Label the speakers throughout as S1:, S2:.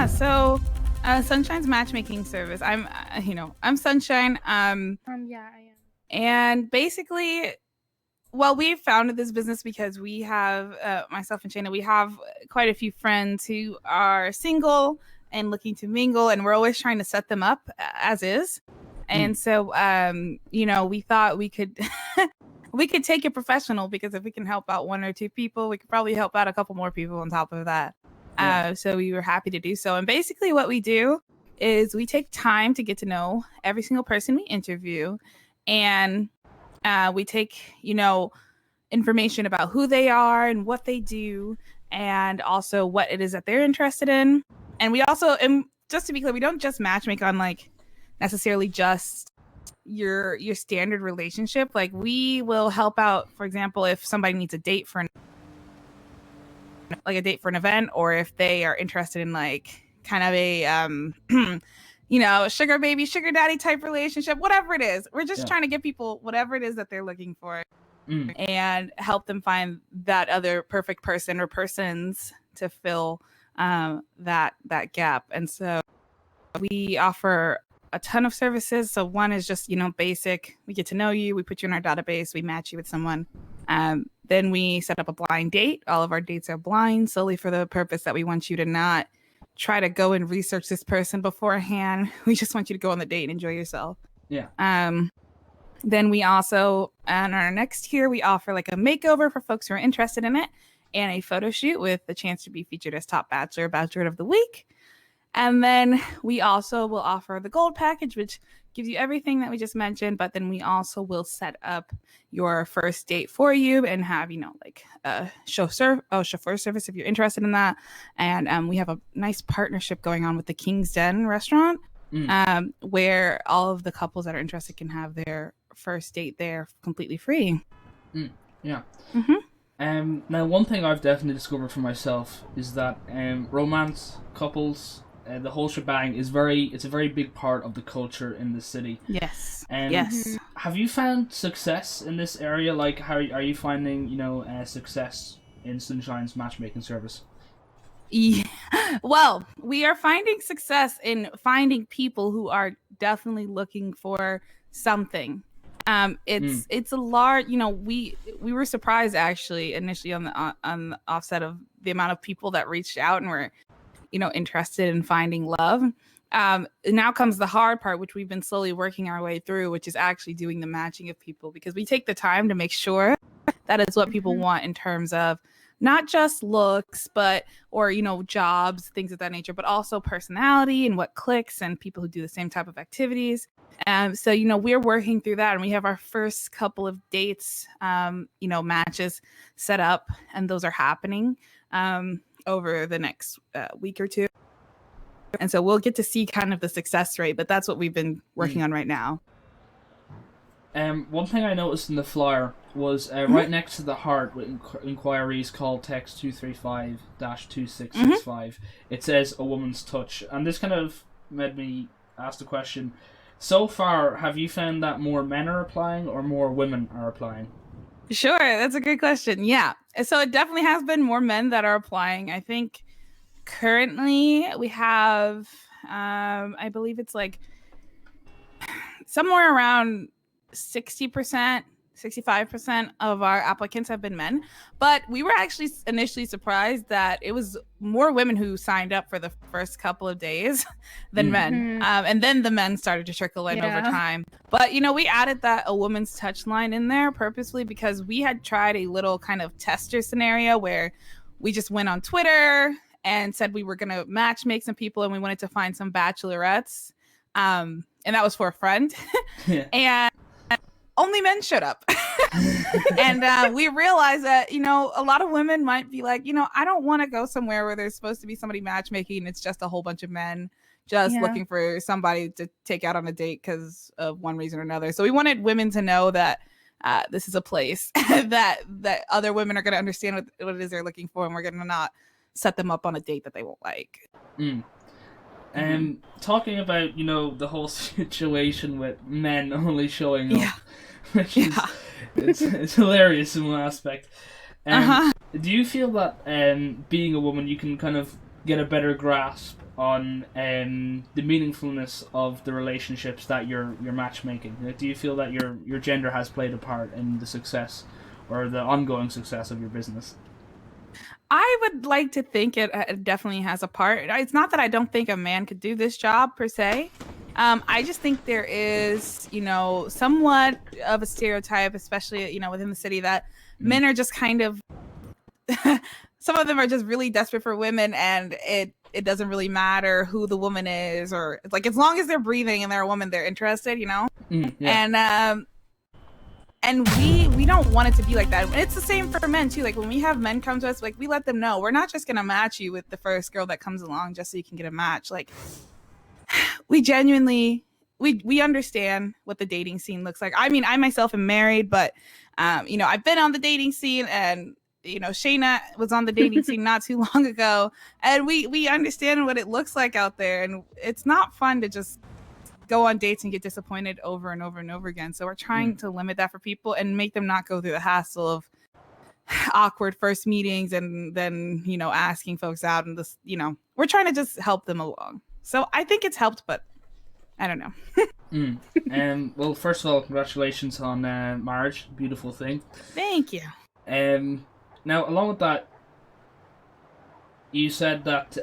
S1: Yeah, so Sunshine's matchmaking service. I'm Sunshine.
S2: Yeah, I am.
S1: And basically, well, we founded this business because we have myself and Shayna. We have quite a few friends who are single and looking to mingle, and we're always trying to set them up as is. And so, we thought we could we could take it professional, because if we can help out one or two people, we could probably help out a couple more people on top of that. So we were happy to do so. And basically what we do is we take time to get to know every single person we interview. And we take, information about who they are and what they do, and also what it is that they're interested in. And we also, and just to be clear, we don't just matchmake on like necessarily just your standard relationship. Like, we will help out, for example, if somebody needs a date for a date for an event, or if they are interested in like kind of a sugar baby, sugar daddy type relationship, whatever it is. We're just trying to give people whatever it is that they're looking for, and help them find that other perfect person or persons to fill that gap. And so we offer a ton of services. So one is just, basic. We get to know you. We put you in our database. We match you with someone. Then we set up a blind date. All of our dates are blind, solely for the purpose that we want you to not try to go and research this person beforehand. We just want you to go on the date and enjoy yourself.
S3: Yeah.
S1: Then we also, on our next tier, we offer like a makeover for folks who are interested in it, and a photo shoot with the chance to be featured as top bachelor, bachelorette of the week. And then we also will offer the gold package, which gives you everything that we just mentioned, but then we also will set up your first date for you and have, like a chauffeur service if you're interested in that. And we have a nice partnership going on with the King's Den restaurant, where all of the couples that are interested can have their first date there completely free.
S3: Yeah. Now, one thing I've definitely discovered for myself is that romance, couples, the whole shebang it's a very big part of the culture in the city.
S1: Yes.
S3: Yes. Have you found success in this area? Like, how are you finding, success in Sunshine's matchmaking service?
S1: Yeah. Well, we are finding success in finding people who are definitely looking for something. It's a large, we were surprised actually initially on the offset of the amount of people that reached out and were, interested in finding love. Now comes the hard part, which we've been slowly working our way through, which is actually doing the matching of people, because we take the time to make sure that is what people want in terms of not just looks, or jobs, things of that nature, but also personality and what clicks, and people who do the same type of activities. So, we're working through that, and we have our first couple of dates, matches set up, and those are happening over the next week or two. And so we'll get to see kind of the success rate, but that's what we've been working on right now.
S3: One thing I noticed in the flyer was right next to the heart with inquiries, call text 235-2665. It says a woman's touch. And this kind of made me ask the question, so far, have you found that more men are applying or more women are applying?
S1: Sure, that's a good question. Yeah. So it definitely has been more men that are applying. I think currently we have, I believe it's like somewhere around 60%, 65% of our applicants have been men. But we were actually initially surprised that it was more women who signed up for the first couple of days than men. And then the men started to trickle in over time. But, we added that a woman's touch line in there purposely because we had tried a little kind of tester scenario where we just went on Twitter and said we were going to match make some people and we wanted to find some bachelorettes. And that was for a friend. And only men showed up. And we realized that, a lot of women might be like, I don't want to go somewhere where there's supposed to be somebody matchmaking and it's just a whole bunch of men just looking for somebody to take out on a date because of one reason or another. So we wanted women to know that this is a place that other women are going to understand what it is they're looking for, and we're going to not set them up on a date that they won't like.
S3: Talking about, the whole situation with men only showing up, which is it's hilarious in one aspect. Do you feel that being a woman, you can kind of get a better grasp on the meaningfulness of the relationships that you're matchmaking? Do you feel that your gender has played a part in the success or the ongoing success of your business?
S1: I would like to think it definitely has a part. It's not that I don't think a man could do this job per se. I just think there is, somewhat of a stereotype, especially, within the city, that men are just kind of, some of them are just really desperate for women, and it doesn't really matter who the woman is, or it's like, as long as they're breathing and they're a woman, they're interested,
S3: Yeah.
S1: And we don't want it to be like that. It's the same for men too. Like when we have men come to us, like we let them know we're not just gonna match you with the first girl that comes along just so you can get a match. Like we genuinely we understand what the dating scene looks like. I mean, I myself am married, but I've been on the dating scene, and Shayna was on the dating scene not too long ago, and we understand what it looks like out there, and it's not fun to just go on dates and get disappointed over and over and over again. So we're trying to limit that for people and make them not go through the hassle of awkward first meetings and then, asking folks out, and this, we're trying to just help them along. So I think it's helped, but I don't know.
S3: Well, first of all, congratulations on marriage. Beautiful thing.
S1: Thank you.
S3: Now, along with that, you said that,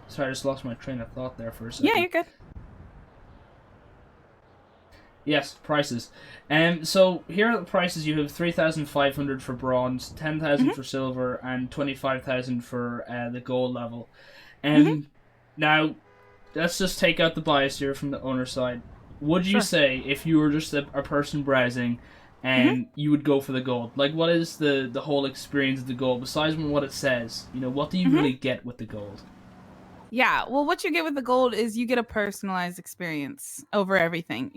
S3: sorry, I just lost my train of thought there for a second.
S1: Yeah, you're good.
S3: Yes, prices. So here are the prices. You have 3,500 for bronze, 10,000 for silver, and 25,000 for the gold level. Now, let's just take out the bias here from the owner side. Would you say, if you were just a person browsing, and you would go for the gold? Like, what is the whole experience of the gold besides what it says? What do you really get with the gold?
S1: Yeah, well, what you get with the gold is you get a personalized experience over everything,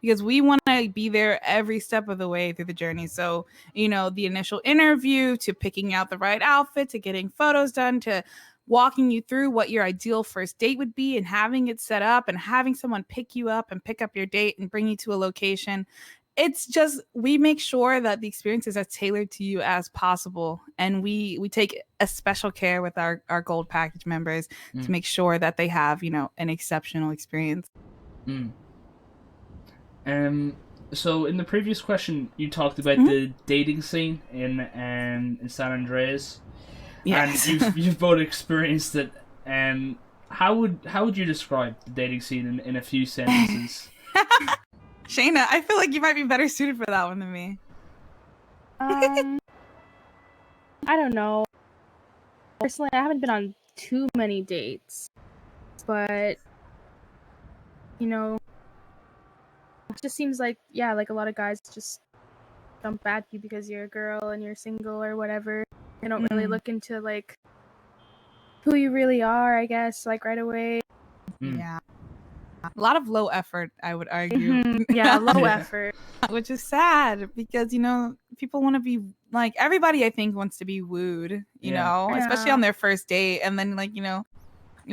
S1: because we want to be there every step of the way through the journey. So, the initial interview to picking out the right outfit, to getting photos done, to walking you through what your ideal first date would be and having it set up and having someone pick you up and pick up your date and bring you to a location. It's just, we make sure that the experience is as tailored to you as possible. And we take a special care with our gold package members to make sure that they have, an exceptional experience.
S3: So in the previous question, you talked about the dating scene in San Andreas.
S1: Yes.
S3: And you've both experienced it. How would you describe the dating scene in a few sentences?
S1: Shayna, I feel like you might be better suited for that one than me.
S2: I don't know. Personally, I haven't been on too many dates, but it just seems like, like a lot of guys just dump at you because you're a girl and you're single or whatever. They don't really look into like who you really are, I guess, like right away.
S1: Yeah. A lot of low effort, I would argue.
S2: Yeah, low effort.
S1: Which is sad because, people want to be like, everybody I think wants to be wooed, especially on their first date. And then like, your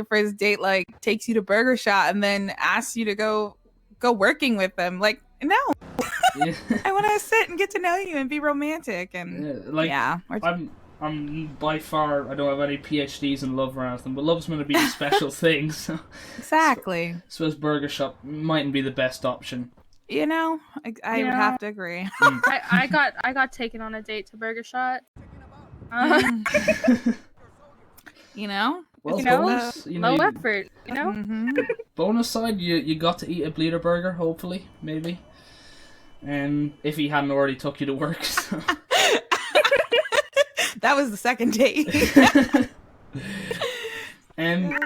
S1: first date like takes you to Burger Shot and then asks you to go working with them. Like, no. I want to sit and get to know you and be romantic. And
S3: I'm by far, I don't have any PhDs in love or anything, but love's meant to be a special thing. So
S1: exactly.
S3: I suppose Burger Shop mightn't be the best option.
S1: I would have to agree.
S2: I got taken on a date to Burger Shot.
S3: Well, bonus,
S2: low effort,
S3: Bonus side, you got to eat a bleeder burger, hopefully, maybe. If he hadn't already took you to work. So.
S1: That was the second date.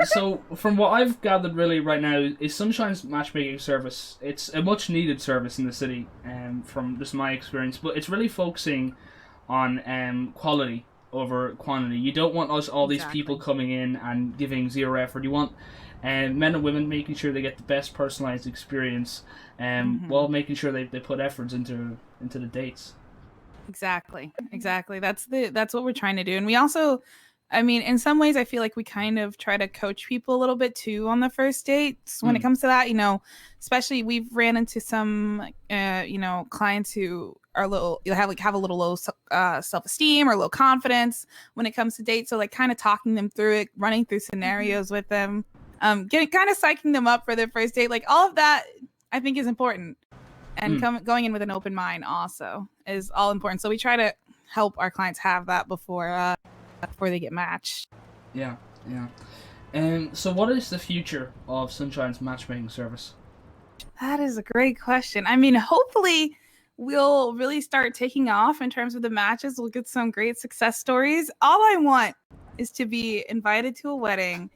S3: So from what I've gathered really right now is Sunshine's matchmaking service. It's a much needed service in the city, from just my experience, but it's really focusing on quality over quantity. You don't want all these people coming in and giving zero effort. You want men and women making sure they get the best personalized experience, while making sure they put efforts into the dates.
S1: Exactly. That's what we're trying to do. And we also, in some ways I feel like we kind of try to coach people a little bit too on the first dates when it comes to that, especially we've ran into some, clients who are little, you'll have a little low self-esteem or low confidence when it comes to dates. So like kind of talking them through it, running through scenarios with them, getting kind of psyching them up for their first date. Like all of that I think is important. And going in with an open mind also is all important. So we try to help our clients have that before they get matched.
S3: Yeah. So what is the future of Sunshine's matchmaking service?
S1: That is a great question. I mean, hopefully we'll really start taking off in terms of the matches. We'll get some great success stories. All I want is to be invited to a wedding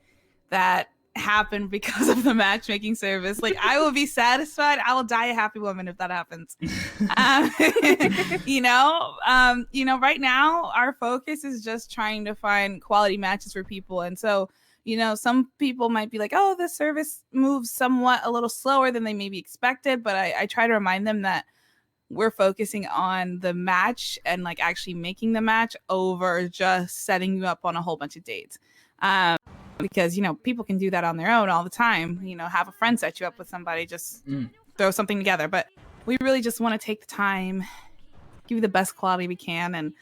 S1: that happened because of the matchmaking service. Like, I will be satisfied. I will die a happy woman if that happens. Right now our focus is just trying to find quality matches for people. And so, some people might be like, oh, this service moves somewhat a little slower than they maybe expected. But I try to remind them that we're focusing on the match and like actually making the match over just setting you up on a whole bunch of dates. Because, people can do that on their own all the time. Have a friend set you up with somebody, just throw something together. But we really just want to take the time, give you the best quality we can. And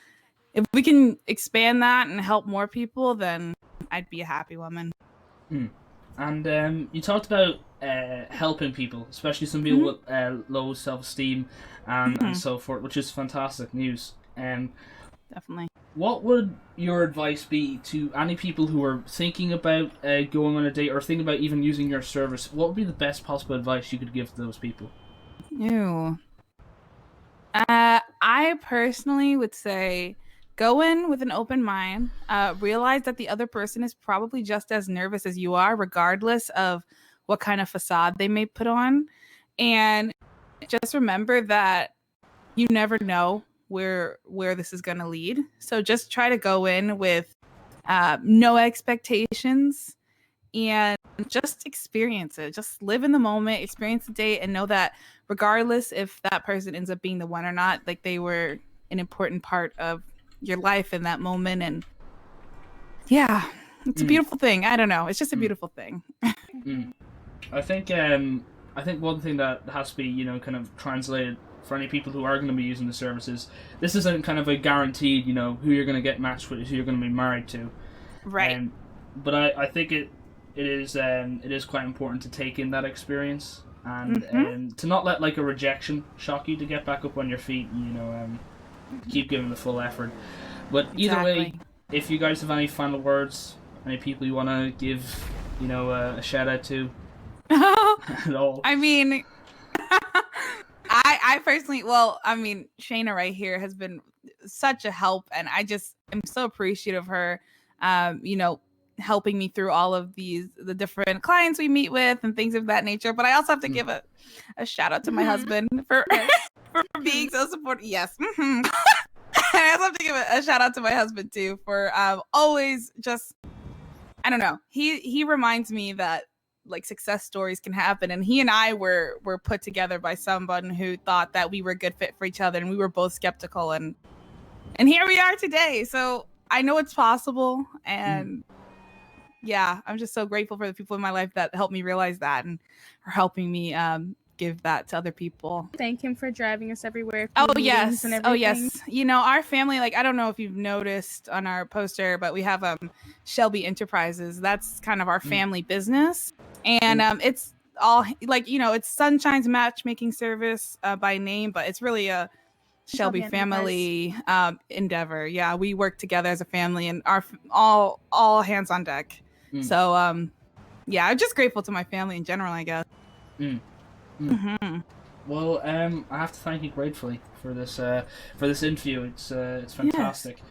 S1: if we can expand that and help more people, then I'd be a happy woman.
S3: And you talked about helping people, especially some people with low self-esteem and so forth, which is fantastic news.
S1: Definitely.
S3: What would your advice be to any people who are thinking about going on a date or thinking about even using your service? What would be the best possible advice you could give to those people?
S1: I personally would say go in with an open mind. Realize that the other person is probably just as nervous as you are, regardless of what kind of facade they may put on. And just remember that you never know where this is going to lead. So just try to go in with no expectations and just experience it. Just live in the moment, experience the date, and know that regardless if that person ends up being the one or not, like they were an important part of your life in that moment. And yeah, it's a beautiful thing. I don't know. It's just a beautiful thing.
S3: I think one thing that has to be, kind of translated for any people who are going to be using the services, this isn't kind of a guaranteed, who you're going to get matched with, who you're going to be married to.
S1: Right.
S3: But I think it is quite important to take in that experience and to not let like a rejection shock you, to get back up on your feet and, keep giving the full effort. But either way, if you guys have any final words, any people you want to give, a shout out to at all.
S1: I mean, I personally, Shayna right here has been such a help, and I just am so appreciative of her, helping me through all of the different clients we meet with and things of that nature. But I also have to give a shout out to my husband for being so supportive. Yes. I also have to give a shout out to my husband too for always just, I don't know. He reminds me that like success stories can happen, and he and I were put together by someone who thought that we were a good fit for each other, and we were both skeptical, and here we are today. So I know it's possible, and yeah, I'm just so grateful for the people in my life that helped me realize that and are helping me give that to other people.
S2: Thank him for driving us everywhere.
S1: Oh yes. Our family, like, I don't know if you've noticed on our poster, but we have Shelby Enterprises. That's kind of our family business. And it's all like, it's Sunshine's matchmaking service by name, but it's really a Shelby family endeavor. Yeah, we work together as a family, and our all hands on deck. So I'm just grateful to my family in general, I guess.
S3: Well, I have to thank you gratefully for this interview. It's fantastic. Yes.